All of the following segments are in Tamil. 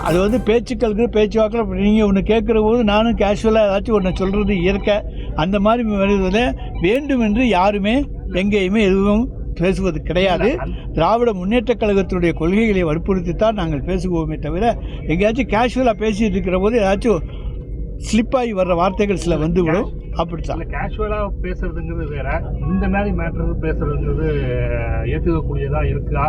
அது வந்து பேச்சுக்களுக்கு பேச்சுவாக்கில் நீங்கள் ஒன்று கேட்குற போது நானும் கேஷுவலாக ஏதாச்சும் ஒன்று சொல்கிறது இயற்கை. அந்த மாதிரி வருவதில் வேண்டுமென்று யாருமே எங்கேயுமே எதுவும் பேசுவது கிடையாது. திராவிட முன்னேற்றக் கழகத்தினுடைய கொள்கைகளை வற்புறுத்தித்தான் நாங்கள் பேசுவோமே தவிர எங்கேயாச்சும் கேஷுவலாக பேசிகிட்டு இருக்கிற போது ஏதாச்சும் ஸ்லிப்பாகி வர்ற வார்த்தைகள் சில வந்துவிடும். அப்படித்தான் கேஷுவலாக பேசுறதுங்கிறது வேற, இந்த மாதிரி மேட்டர் பேசுறதுங்கிறது ஏற்றுக்கக்கூடியதாக இருக்கா?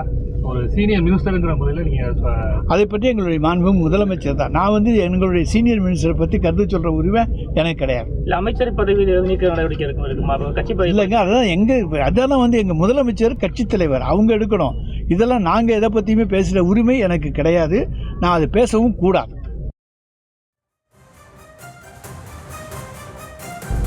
ஒரு சீனியர் மினிஸ்டருங்கிற முறையில் நீங்கள் அதை பற்றி எங்களுடைய மாண்பு முதலமைச்சர் தான். நான் வந்து எங்களுடைய சீனியர் மினிஸ்டரை பற்றி கருத்து சொல்கிற உரிமை எனக்கு கிடையாது. இல்லை அமைச்சர் பதவி நீக்க நடவடிக்கை இருக்குமா கட்சி பதவி? இல்லைங்க, அதெல்லாம் வந்து எங்கள் முதலமைச்சர் கட்சித் தலைவர் அவங்க எடுக்கணும். இதெல்லாம் நாங்கள் எதை பற்றியுமே பேசுகிற உரிமை எனக்கு கிடையாது. நான் அதை பேசவும் கூடாது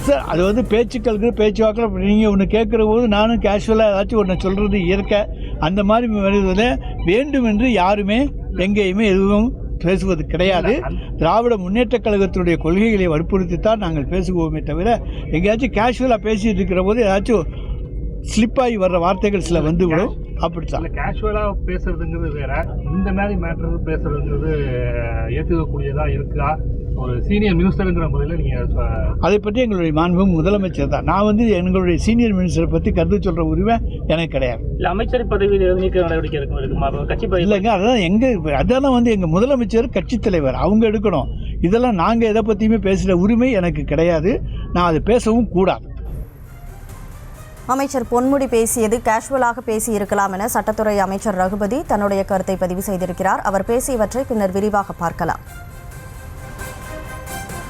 சார். அது வந்து பேச்சுக்களுக்கு பேச்சுவாக்கில் நீங்கள் ஒன்று கேட்குற போது நானும் கேஷுவலாக ஏதாச்சும் ஒன்று சொல்கிறது இயற்கை. அந்த மாதிரி வருவதில் வேண்டுமென்று யாருமே எங்கேயுமே எதுவும் பேசுவது கிடையாது. திராவிட முன்னேற்றக் கழகத்தினுடைய கொள்கைகளை வற்புறுத்தித்தான் நாங்கள் பேசுவோமே தவிர எங்கேயாச்சும் கேஷுவலாக பேசிகிட்டு இருக்கிற போது ஏதாச்சும் ஸ்லிப்பாகி வர்ற வார்த்தைகள் சில வந்துவிடும். அப்படித்தான் கேஷுவலாக பேசுறதுங்கிறது வேற, இந்த மாதிரி மேட்டர் பேசுறதுங்கிறது ஏற்றுக்கக்கூடியதாக இருக்கா? ஒரு சீனியர் மினிஸ்டருங்கிற முறையில் நீங்கள் அதை பற்றி எங்களுடைய மாண்பு முதலமைச்சர் தான். நான் வந்து எங்களுடைய சீனியர் மினிஸ்டரை பற்றி கருத்து சொல்கிற உரிமை எனக்கு கிடையாது. இல்லை அமைச்சர் பதவி நீக்க நடவடிக்கை இருக்குமா கட்சி பதவி? இல்லைங்க, அதெல்லாம் வந்து எங்கள் முதலமைச்சர் கட்சித் தலைவர் அவங்க எடுக்கணும். இதெல்லாம் நாங்கள் எதை பற்றியுமே பேசுகிற உரிமை எனக்கு கிடையாது. நான் அதை பேசவும் கூடாது. அமைச்சர் பொன்முடி பேசியது கேஷுவலாக பேசியிருக்கலாம் என சட்டத்துறை அமைச்சர் ரகுபதி தன்னுடைய கருத்தை பதிவு செய்திருக்கிறார். அவர் பேசியவற்றை பின்னர் விரிவாக பார்க்கலாம்.